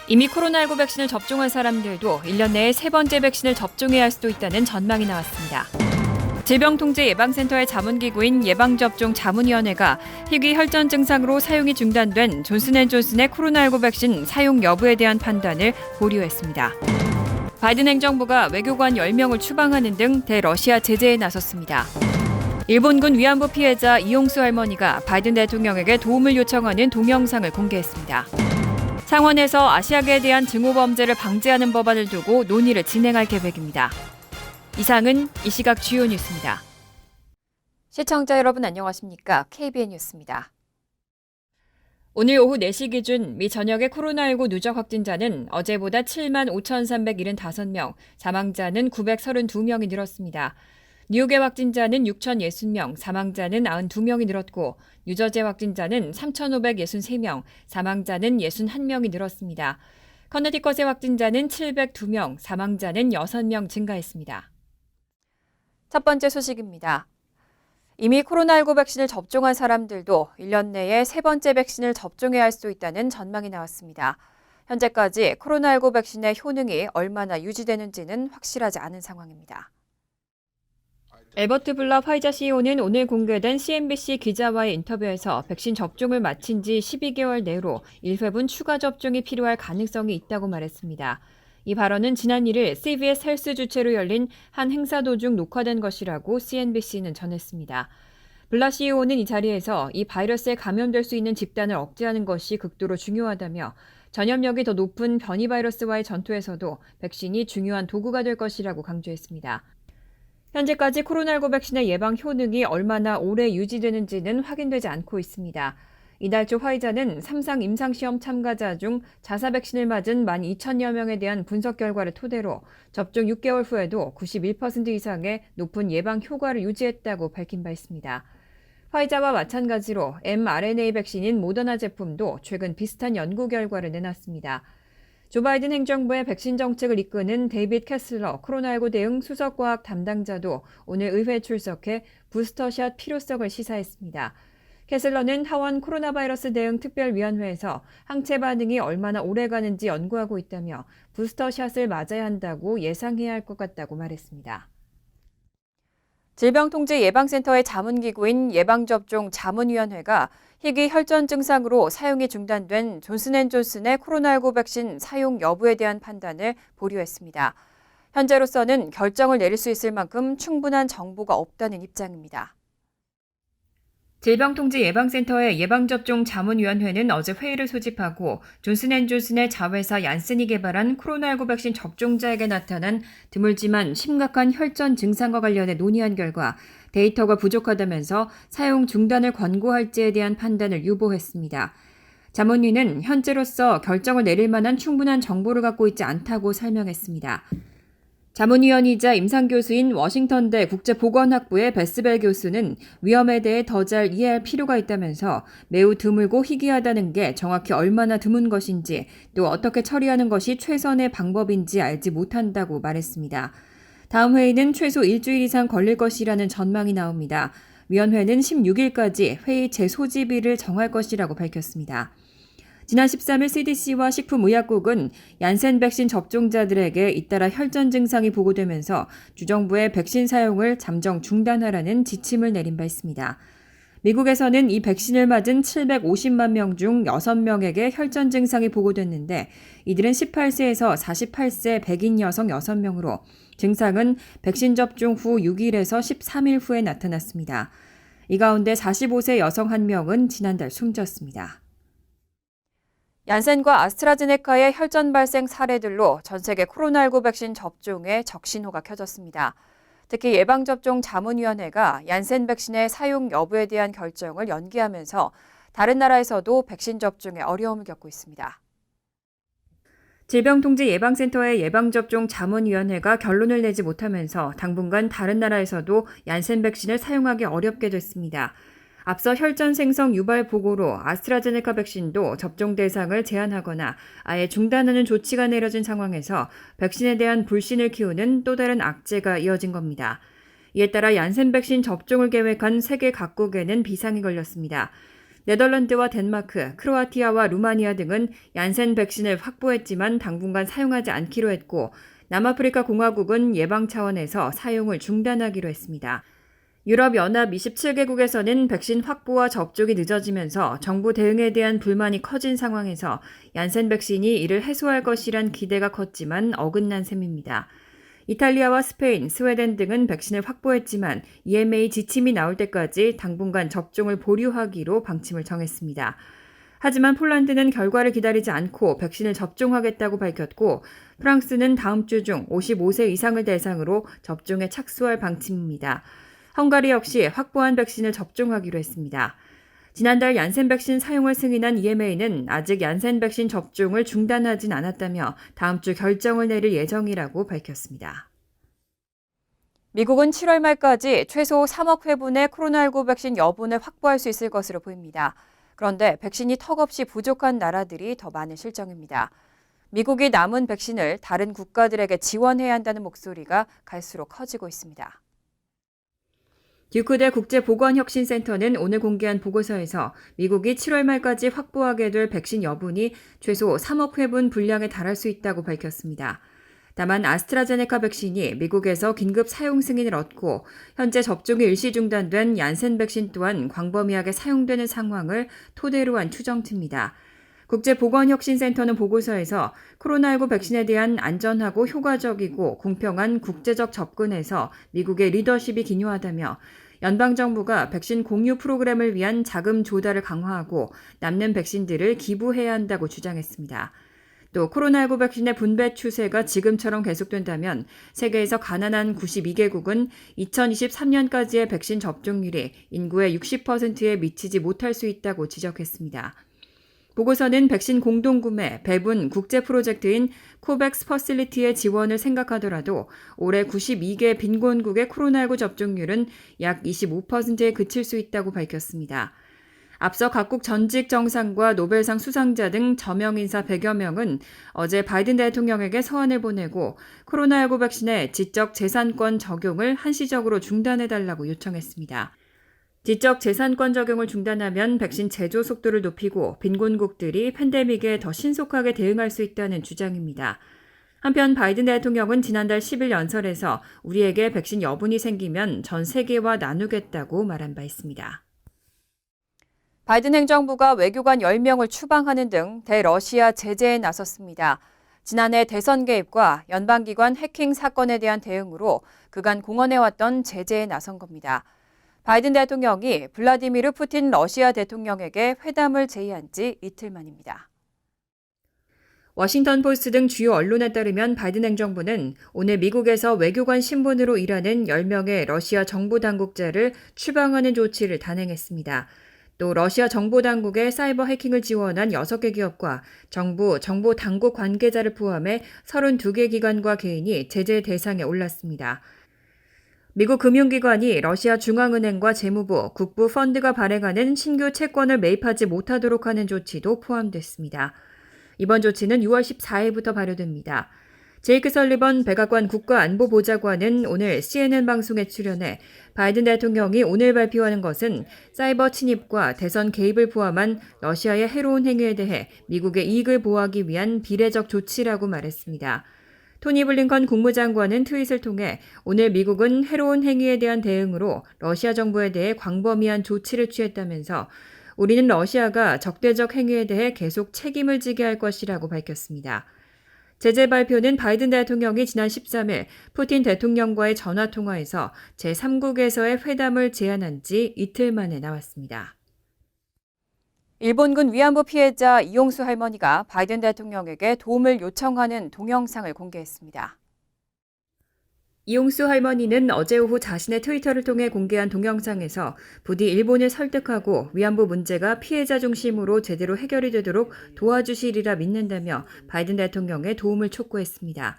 이미 코로나19 백신을 접종한 사람들도 1년 내에 세 번째 백신을 접종해야 할 수도 있다는 전망이 나왔습니다. 질병통제예방센터의 자문기구인 예방접종자문위원회가 희귀 혈전 증상으로 사용이 중단된 존슨앤존슨의 코로나19 백신 사용 여부에 대한 판단을 보류했습니다. 바이든 행정부가 외교관 10명을 추방하는 등 대러시아 제재에 나섰습니다. 일본군 위안부 피해자 이용수 할머니가 바이든 대통령에게 도움을 요청하는 동영상을 공개했습니다. 상원에서 아시아계에 대한 증오범죄를 방지하는 법안을 두고 논의를 진행할 계획입니다. 이상은 이 시각 주요 뉴스입니다. 시청자 여러분 안녕하십니까? KBN 뉴스입니다. 오늘 오후 4시 기준 미 전역의 코로나19 누적 확진자는 어제보다 7만 5,375명, 사망자는 932명이 늘었습니다. 뉴욕의 확진자는 6,060명, 사망자는 92명이 늘었고 뉴저지 확진자는 3,563명, 사망자는 61명이 늘었습니다. 커네티컷의 확진자는 702명, 사망자는 6명 증가했습니다. 첫 번째 소식입니다. 이미 코로나19 백신을 접종한 사람들도 1년 내에 세 번째 백신을 접종해야 할 수 있다는 전망이 나왔습니다. 현재까지 코로나19 백신의 효능이 얼마나 유지되는지는 확실하지 않은 상황입니다. 엘버트 블러 화이자 CEO는 오늘 공개된 CNBC 기자와의 인터뷰에서 백신 접종을 마친 지 12개월 내로 1회분 추가 접종이 필요할 가능성이 있다고 말했습니다. 이 발언은 지난 1일 CBS 헬스 주최로 열린 한 행사 도중 녹화된 것이라고 CNBC는 전했습니다. 블러 CEO는 이 자리에서 이 바이러스에 감염될 수 있는 집단을 억제하는 것이 극도로 중요하다며 전염력이 더 높은 변이 바이러스와의 전투에서도 백신이 중요한 도구가 될 것이라고 강조했습니다. 현재까지 코로나19 백신의 예방 효능이 얼마나 오래 유지되는지는 확인되지 않고 있습니다. 이달 초 화이자는 3상 임상시험 참가자 중 자사 백신을 맞은 12,000여 명에 대한 분석 결과를 토대로 접종 6개월 후에도 91% 이상의 높은 예방 효과를 유지했다고 밝힌 바 있습니다. 화이자와 마찬가지로 mRNA 백신인 모더나 제품도 최근 비슷한 연구 결과를 내놨습니다. 조 바이든 행정부의 백신 정책을 이끄는 데이빗 캐슬러 코로나19 대응 수석과학 담당자도 오늘 의회에 출석해 부스터샷 필요성을 시사했습니다. 캐슬러는 하원 코로나 바이러스 대응 특별위원회에서 항체 반응이 얼마나 오래 가는지 연구하고 있다며 부스터샷을 맞아야 한다고 예상해야 할 것 같다고 말했습니다. 질병통제예방센터의 자문기구인 예방접종자문위원회가 희귀 혈전 증상으로 사용이 중단된 존슨앤존슨의 코로나19 백신 사용 여부에 대한 판단을 보류했습니다. 현재로서는 결정을 내릴 수 있을 만큼 충분한 정보가 없다는 입장입니다. 질병통제예방센터의 예방접종자문위원회는 어제 회의를 소집하고 존슨앤존슨의 자회사 얀센이 개발한 코로나19 백신 접종자에게 나타난 드물지만 심각한 혈전 증상과 관련해 논의한 결과 데이터가 부족하다면서 사용 중단을 권고할지에 대한 판단을 유보했습니다. 자문위는 현재로서 결정을 내릴 만한 충분한 정보를 갖고 있지 않다고 설명했습니다. 자문위원이자 임상교수인 워싱턴대 국제보건학부의 베스벨 교수는 위험에 대해 더 잘 이해할 필요가 있다면서 매우 드물고 희귀하다는 게 정확히 얼마나 드문 것인지 또 어떻게 처리하는 것이 최선의 방법인지 알지 못한다고 말했습니다. 다음 회의는 최소 일주일 이상 걸릴 것이라는 전망이 나옵니다. 위원회는 16일까지 회의 재소집일을 정할 것이라고 밝혔습니다. 지난 13일 CDC와 식품의약국은 얀센 백신 접종자들에게 잇따라 혈전 증상이 보고되면서 주정부의 백신 사용을 잠정 중단하라는 지침을 내린 바 있습니다. 미국에서는 이 백신을 맞은 750만 명 중 6명에게 혈전 증상이 보고됐는데 이들은 18세에서 48세 백인 여성 6명으로 증상은 백신 접종 후 6일에서 13일 후에 나타났습니다. 이 가운데 45세 여성 1명은 지난달 숨졌습니다. 얀센과 아스트라제네카의 혈전 발생 사례들로 전 세계 코로나19 백신 접종에 적신호가 켜졌습니다. 특히 예방접종자문위원회가 얀센 백신의 사용 여부에 대한 결정을 연기하면서 다른 나라에서도 백신 접종에 어려움을 겪고 있습니다. 질병통제예방센터의 예방접종자문위원회가 결론을 내지 못하면서 당분간 다른 나라에서도 얀센 백신을 사용하기 어렵게 됐습니다. 앞서 혈전 생성 유발 보고로 아스트라제네카 백신도 접종 대상을 제한하거나 아예 중단하는 조치가 내려진 상황에서 백신에 대한 불신을 키우는 또 다른 악재가 이어진 겁니다. 이에 따라 얀센 백신 접종을 계획한 세계 각국에는 비상이 걸렸습니다. 네덜란드와 덴마크, 크로아티아와 루마니아 등은 얀센 백신을 확보했지만 당분간 사용하지 않기로 했고 남아프리카 공화국은 예방 차원에서 사용을 중단하기로 했습니다. 유럽연합 27개국에서는 백신 확보와 접종이 늦어지면서 정부 대응에 대한 불만이 커진 상황에서 얀센 백신이 이를 해소할 것이란 기대가 컸지만 어긋난 셈입니다. 이탈리아와 스페인, 스웨덴 등은 백신을 확보했지만 EMA 지침이 나올 때까지 당분간 접종을 보류하기로 방침을 정했습니다. 하지만 폴란드는 결과를 기다리지 않고 백신을 접종하겠다고 밝혔고 프랑스는 다음 주 중 55세 이상을 대상으로 접종에 착수할 방침입니다. 헝가리 역시 확보한 백신을 접종하기로 했습니다. 지난달 얀센 백신 사용을 승인한 EMA는 아직 얀센 백신 접종을 중단하진 않았다며 다음 주 결정을 내릴 예정이라고 밝혔습니다. 미국은 7월 말까지 최소 3억 회분의 코로나19 백신 여분을 확보할 수 있을 것으로 보입니다. 그런데 백신이 턱없이 부족한 나라들이 더 많은 실정입니다. 미국이 남은 백신을 다른 국가들에게 지원해야 한다는 목소리가 갈수록 커지고 있습니다. 듀크대 국제보건혁신센터는 오늘 공개한 보고서에서 미국이 7월 말까지 확보하게 될 백신 여분이 최소 3억 회분 분량에 달할 수 있다고 밝혔습니다. 다만 아스트라제네카 백신이 미국에서 긴급 사용 승인을 얻고 현재 접종이 일시 중단된 얀센 백신 또한 광범위하게 사용되는 상황을 토대로 한 추정치입니다. 국제보건혁신센터는 보고서에서 코로나19 백신에 대한 안전하고 효과적이고 공평한 국제적 접근에서 미국의 리더십이 기요하다며 연방정부가 백신 공유 프로그램을 위한 자금 조달을 강화하고 남는 백신들을 기부해야 한다고 주장했습니다. 또 코로나19 백신의 분배 추세가 지금처럼 계속된다면 세계에서 가난한 92개국은 2023년까지의 백신 접종률이 인구의 60%에 미치지 못할 수 있다고 지적했습니다. 보고서는 백신 공동구매, 배분, 국제 프로젝트인 코백스 퍼실리티의 지원을 생각하더라도 올해 92개 빈곤국의 코로나19 접종률은 약 25%에 그칠 수 있다고 밝혔습니다. 앞서 각국 전직 정상과 노벨상 수상자 등 저명 인사 100여 명은 어제 바이든 대통령에게 서한을 보내고 코로나19 백신의 지적 재산권 적용을 한시적으로 중단해달라고 요청했습니다. 지적 재산권 적용을 중단하면 백신 제조 속도를 높이고 빈곤국들이 팬데믹에 더 신속하게 대응할 수 있다는 주장입니다. 한편 바이든 대통령은 지난달 10일 연설에서 우리에게 백신 여분이 생기면 전 세계와 나누겠다고 말한 바 있습니다. 바이든 행정부가 외교관 10명을 추방하는 등 대러시아 제재에 나섰습니다. 지난해 대선 개입과 연방기관 해킹 사건에 대한 대응으로 그간 공언해왔던 제재에 나선 겁니다. 바이든 대통령이 블라디미르 푸틴 러시아 대통령에게 회담을 제의한 지 이틀 만입니다. 워싱턴 포스트 등 주요 언론에 따르면 바이든 행정부는 오늘 미국에서 외교관 신분으로 일하는 10명의 러시아 정보 당국자를 추방하는 조치를 단행했습니다. 또 러시아 정보 당국의 사이버 해킹을 지원한 6개 기업과 정부, 정보 당국 관계자를 포함해 32개 기관과 개인이 제재 대상에 올랐습니다. 미국 금융기관이 러시아 중앙은행과 재무부, 국부 펀드가 발행하는 신규 채권을 매입하지 못하도록 하는 조치도 포함됐습니다. 이번 조치는 6월 14일부터 발효됩니다. 제이크 설리번 백악관 국가안보보좌관은 오늘 CNN 방송에 출연해 바이든 대통령이 오늘 발표하는 것은 사이버 침입과 대선 개입을 포함한 러시아의 해로운 행위에 대해 미국의 이익을 보호하기 위한 비례적 조치라고 말했습니다. 토니 블링컨 국무장관은 트윗을 통해 오늘 미국은 해로운 행위에 대한 대응으로 러시아 정부에 대해 광범위한 조치를 취했다면서 우리는 러시아가 적대적 행위에 대해 계속 책임을 지게 할 것이라고 밝혔습니다. 제재 발표는 바이든 대통령이 지난 13일 푸틴 대통령과의 전화통화에서 제3국에서의 회담을 제안한 지 이틀 만에 나왔습니다. 일본군 위안부 피해자 이용수 할머니가 바이든 대통령에게 도움을 요청하는 동영상을 공개했습니다. 이용수 할머니는 어제 오후 자신의 트위터를 통해 공개한 동영상에서 부디 일본을 설득하고 위안부 문제가 피해자 중심으로 제대로 해결이 되도록 도와주시리라 믿는다며 바이든 대통령의 도움을 촉구했습니다.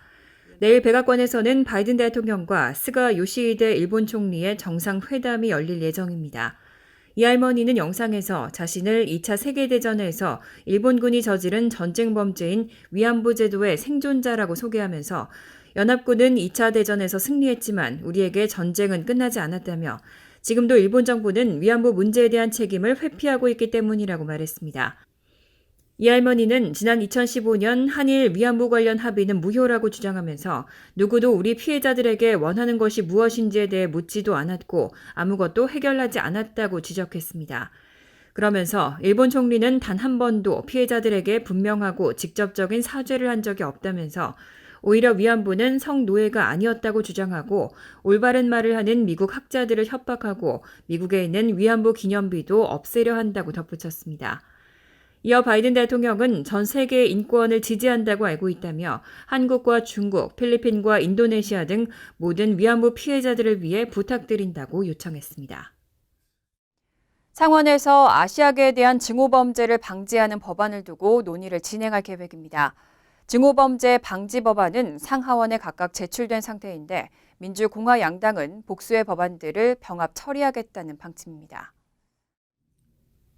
내일 백악관에서는 바이든 대통령과 스가 요시히데 일본 총리의 정상회담이 열릴 예정입니다. 이 할머니는 영상에서 자신을 2차 세계대전에서 일본군이 저지른 전쟁 범죄인 위안부 제도의 생존자라고 소개하면서 연합군은 2차 대전에서 승리했지만 우리에게 전쟁은 끝나지 않았다며 지금도 일본 정부는 위안부 문제에 대한 책임을 회피하고 있기 때문이라고 말했습니다. 이 할머니는 지난 2015년 한일 위안부 관련 합의는 무효라고 주장하면서 누구도 우리 피해자들에게 원하는 것이 무엇인지에 대해 묻지도 않았고 아무것도 해결하지 않았다고 지적했습니다. 그러면서 일본 총리는 단 한 번도 피해자들에게 분명하고 직접적인 사죄를 한 적이 없다면서 오히려 위안부는 성노예가 아니었다고 주장하고 올바른 말을 하는 미국 학자들을 협박하고 미국에 있는 위안부 기념비도 없애려 한다고 덧붙였습니다. 이어 바이든 대통령은 전 세계의 인권을 지지한다고 알고 있다며 한국과 중국, 필리핀과 인도네시아 등 모든 위안부 피해자들을 위해 부탁드린다고 요청했습니다. 상원에서 아시아계에 대한 증오범죄를 방지하는 법안을 두고 논의를 진행할 계획입니다. 증오범죄 방지 법안은 상하원에 각각 제출된 상태인데 민주공화 양당은 복수의 법안들을 병합 처리하겠다는 방침입니다.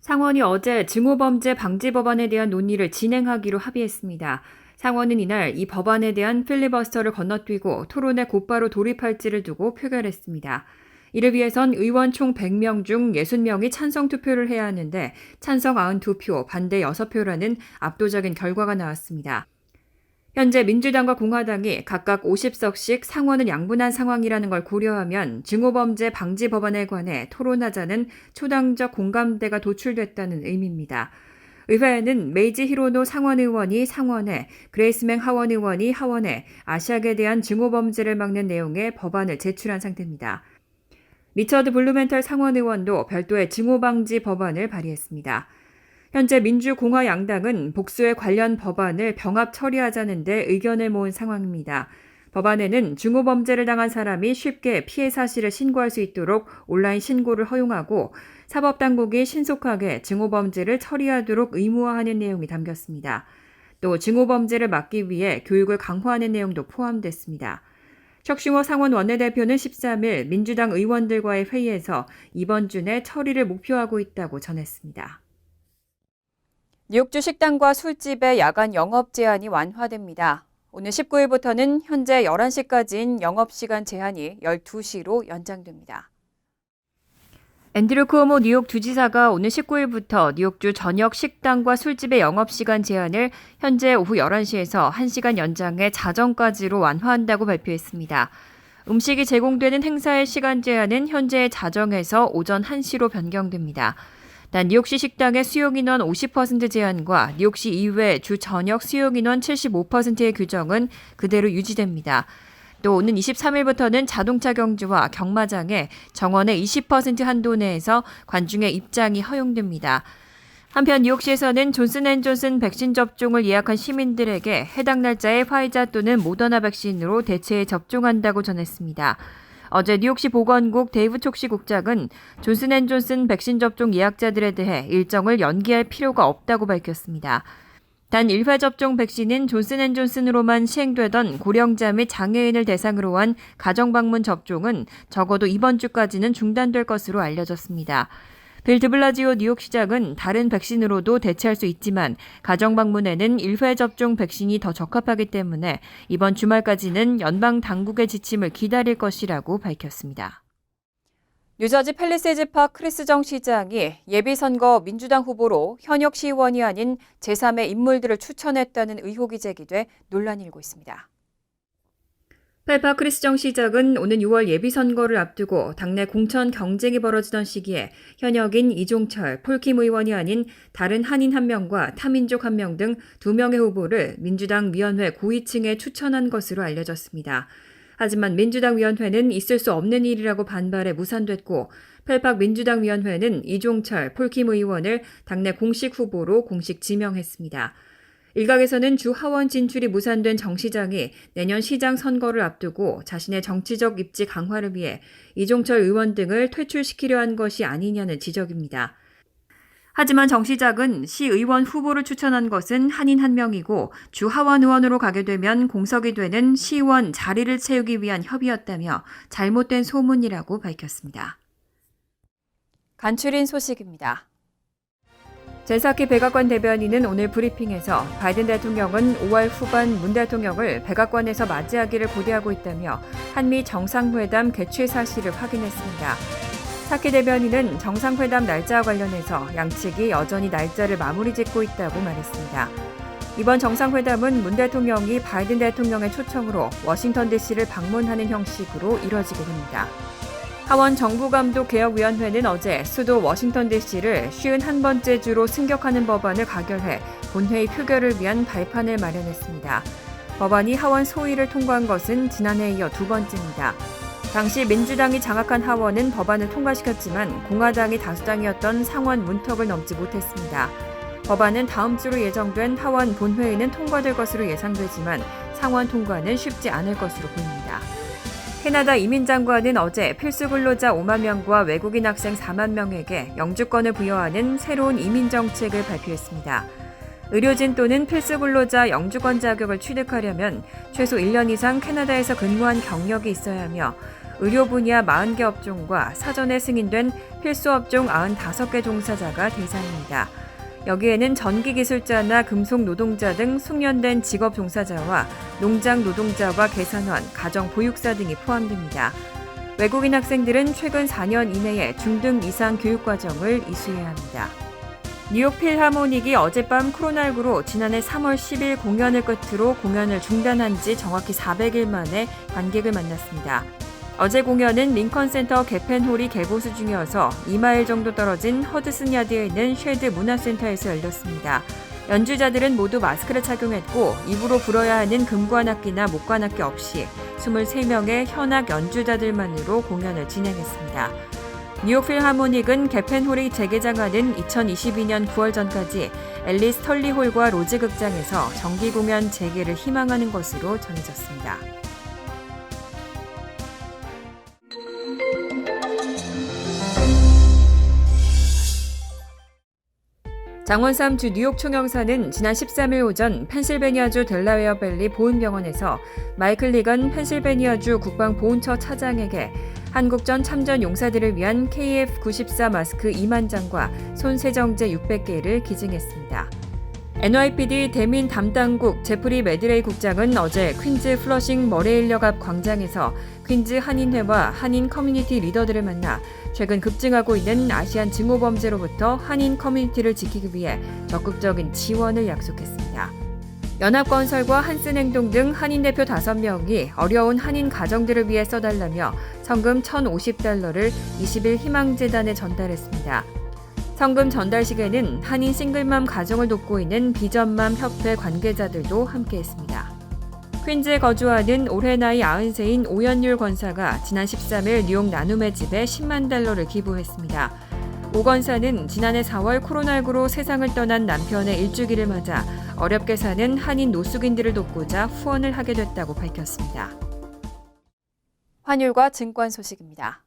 상원이 어제 증오범죄 방지 법안에 대한 논의를 진행하기로 합의했습니다. 상원은 이날 이 법안에 대한 필리버스터를 건너뛰고 토론에 곧바로 돌입할지를 두고 표결했습니다. 이를 위해선 의원 총 100명 중 60명이 찬성 투표를 해야 하는데 찬성 92표, 반대 6표라는 압도적인 결과가 나왔습니다. 현재 민주당과 공화당이 각각 50석씩 상원을 양분한 상황이라는 걸 고려하면 증오범죄 방지 법안에 관해 토론하자는 초당적 공감대가 도출됐다는 의미입니다. 의회에는 메이지 히로노 상원 의원이 상원에, 그레이스맹 하원 의원이 하원에 아시아계에 대한 증오범죄를 막는 내용의 법안을 제출한 상태입니다. 리처드 블루멘털 상원 의원도 별도의 증오방지 법안을 발의했습니다. 현재 민주공화 양당은 복수에 관련 법안을 병합 처리하자는 데 의견을 모은 상황입니다. 법안에는 증오범죄를 당한 사람이 쉽게 피해 사실을 신고할 수 있도록 온라인 신고를 허용하고 사법당국이 신속하게 증오범죄를 처리하도록 의무화하는 내용이 담겼습니다. 또 증오범죄를 막기 위해 교육을 강화하는 내용도 포함됐습니다. 척슈머 상원 원내대표는 13일 민주당 의원들과의 회의에서 이번 주 내 처리를 목표하고 있다고 전했습니다. 뉴욕주 식당과 술집의 야간 영업 제한이 완화됩니다. 오늘 19일부터는 현재 11시까지인 영업시간 제한이 12시로 연장됩니다. 앤드류 쿠오모 뉴욕 주지사가 오늘 19일부터 뉴욕주 전역 식당과 술집의 영업시간 제한을 현재 오후 11시에서 1시간 연장해 자정까지로 완화한다고 발표했습니다. 음식이 제공되는 행사의 시간 제한은 현재의 자정에서 오전 1시로 변경됩니다. 단 뉴욕시 식당의 수용인원 50% 제한과 뉴욕시 이외 주 전역 수용인원 75%의 규정은 그대로 유지됩니다. 또 오는 23일부터는 자동차 경주와 경마장에 정원의 20% 한도 내에서 관중의 입장이 허용됩니다. 한편 뉴욕시에서는 존슨앤존슨 백신 접종을 예약한 시민들에게 해당 날짜에 화이자 또는 모더나 백신으로 대체해 접종한다고 전했습니다. 어제 뉴욕시 보건국 데이브 촉시 국장은 존슨앤존슨 백신 접종 예약자들에 대해 일정을 연기할 필요가 없다고 밝혔습니다. 단 1회 접종 백신은 존슨앤존슨으로만 시행되던 고령자 및 장애인을 대상으로 한 가정방문 접종은 적어도 이번 주까지는 중단될 것으로 알려졌습니다. 빌 드블라지오 뉴욕시장은 다른 백신으로도 대체할 수 있지만 가정방문에는 1회 접종 백신이 더 적합하기 때문에 이번 주말까지는 연방 당국의 지침을 기다릴 것이라고 밝혔습니다. 뉴저지 팰리세이즈팍 크리스 정 시장이 예비선거 민주당 후보로 현역 시의원이 아닌 제3의 인물들을 추천했다는 의혹이 제기돼 논란이 일고 있습니다. 팰파 크리스 정 시장은 오는 6월 예비선거를 앞두고 당내 공천 경쟁이 벌어지던 시기에 현역인 이종철, 폴킴 의원이 아닌 다른 한인 1명과 타민족 1명 등 2명의 후보를 민주당 위원회 고위층에 추천한 것으로 알려졌습니다. 하지만 민주당 위원회는 있을 수 없는 일이라고 반발해 무산됐고 팰팍 민주당 위원회는 이종철, 폴킴 의원을 당내 공식 후보로 공식 지명했습니다. 일각에서는 주 하원 진출이 무산된 정 시장이 내년 시장 선거를 앞두고 자신의 정치적 입지 강화를 위해 이종철 의원 등을 퇴출시키려 한 것이 아니냐는 지적입니다. 하지만 정 시장은 시의원 후보를 추천한 것은 한인 1명이고 주 하원 의원으로 가게 되면 공석이 되는 시의원 자리를 채우기 위한 협의였다며 잘못된 소문이라고 밝혔습니다. 간추린 소식입니다. 젠사키 백악관 대변인은 오늘 브리핑에서 바이든 대통령은 5월 후반 문 대통령을 백악관에서 맞이하기를 고대하고 있다며 한미 정상회담 개최 사실을 확인했습니다. 사키 대변인은 정상회담 날짜와 관련해서 양측이 여전히 날짜를 마무리 짓고 있다고 말했습니다. 이번 정상회담은 문 대통령이 바이든 대통령의 초청으로 워싱턴 DC를 방문하는 형식으로 이뤄지게 됩니다. 하원 정부감독개혁위원회는 어제 수도 워싱턴 DC를 51번째 주로 승격하는 법안을 가결해 본회의 표결을 위한 발판을 마련했습니다. 법안이 하원 소위를 통과한 것은 지난해에 이어 두 번째입니다. 당시 민주당이 장악한 하원은 법안을 통과시켰지만 공화당이 다수당이었던 상원 문턱을 넘지 못했습니다. 법안은 다음 주로 예정된 하원 본회의는 통과될 것으로 예상되지만 상원 통과는 쉽지 않을 것으로 보입니다. 캐나다 이민장관은 어제 필수 근로자 5만 명과 외국인 학생 4만 명에게 영주권을 부여하는 새로운 이민 정책을 발표했습니다. 의료진 또는 필수 근로자 영주권 자격을 취득하려면 최소 1년 이상 캐나다에서 근무한 경력이 있어야 하며 의료 분야 40개 업종과 사전에 승인된 필수 업종 95개 종사자가 대상입니다. 여기에는 전기기술자나 금속 노동자 등 숙련된 직업 종사자와 농장 노동자와 계산원, 가정보육사 등이 포함됩니다. 외국인 학생들은 최근 4년 이내에 중등 이상 교육과정을 이수해야 합니다. 뉴욕 필하모닉이 어젯밤 코로나19로 지난해 3월 10일 공연을 끝으로 공연을 중단한 지 정확히 400일 만에 관객을 만났습니다. 어제 공연은 링컨센터 개펜홀이 개보수 중이어서 2마일 정도 떨어진 허드슨 야드에 있는 쉐드 문화센터에서 열렸습니다. 연주자들은 모두 마스크를 착용했고 입으로 불어야 하는 금관악기나 목관악기 없이 23명의 현악 연주자들만으로 공연을 진행했습니다. 뉴욕 필하모닉은 개펜홀이 재개장하는 2022년 9월 전까지 앨리스 털리홀과 로즈 극장에서 정기 공연 재개를 희망하는 것으로 전해졌습니다. 장원3주 뉴욕 총영사는 지난 13일 오전 펜실베니아주 델라웨어밸리 보훈병원에서 마이클 리건 펜실베니아주 국방보훈처 차장에게 한국전 참전 용사들을 위한 KF94 마스크 2만 장과 손 세정제 600개를 기증했습니다. NYPD 대민 담당국 제프리 메드레이 국장은 어제 퀸즈 플러싱 머레일역 앞 광장에서 퀸즈 한인회와 한인 커뮤니티 리더들을 만나 최근 급증하고 있는 아시안 증오범죄로부터 한인 커뮤니티를 지키기 위해 적극적인 지원을 약속했습니다. 연합건설과 한슨행동 등 한인 대표 5명이 어려운 한인 가정들을 위해 써달라며 성금 $1,050를 20일 희망재단에 전달했습니다. 성금 전달식에는 한인 싱글맘 가정을 돕고 있는 비전맘 협회 관계자들도 함께했습니다. 퀸즈에 거주하는 올해 나이 93인 오연율 권사가 지난 13일 뉴욕 나눔의 집에 $100,000를 기부했습니다. 오 권사는 지난해 4월 코로나19로 세상을 떠난 남편의 일주기를 맞아 어렵게 사는 한인 노숙인들을 돕고자 후원을 하게 됐다고 밝혔습니다. 환율과 증권 소식입니다.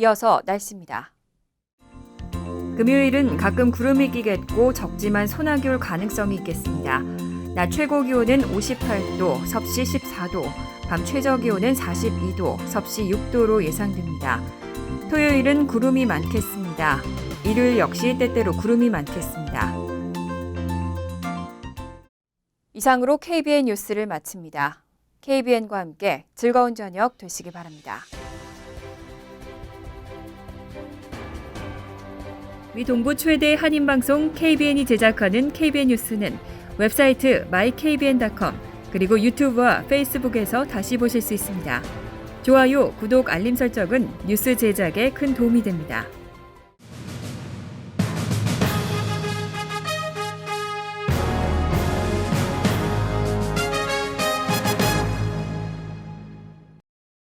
이어서 날씨입니다. 금요일은 가끔 구름이 끼겠고 적지만 소나기 올 가능성이 있겠습니다. 낮 최고 기온은 58도, 섭씨 14도, 밤 최저 기온은 42도, 섭씨 6도로 예상됩니다. 토요일은 구름이 많겠습니다. 일요일 역시 때때로 구름이 많겠습니다. 이상으로 KBN 뉴스를 마칩니다. KBN과 함께 즐거운 저녁 되시기 바랍니다. 미 동부 최대 한인방송 KBN이 제작하는 KBN 뉴스는 웹사이트 mykbn.com 그리고 유튜브와 페이스북에서 다시 보실 수 있습니다. 좋아요, 구독, 알림 설정은 뉴스 제작에 큰 도움이 됩니다.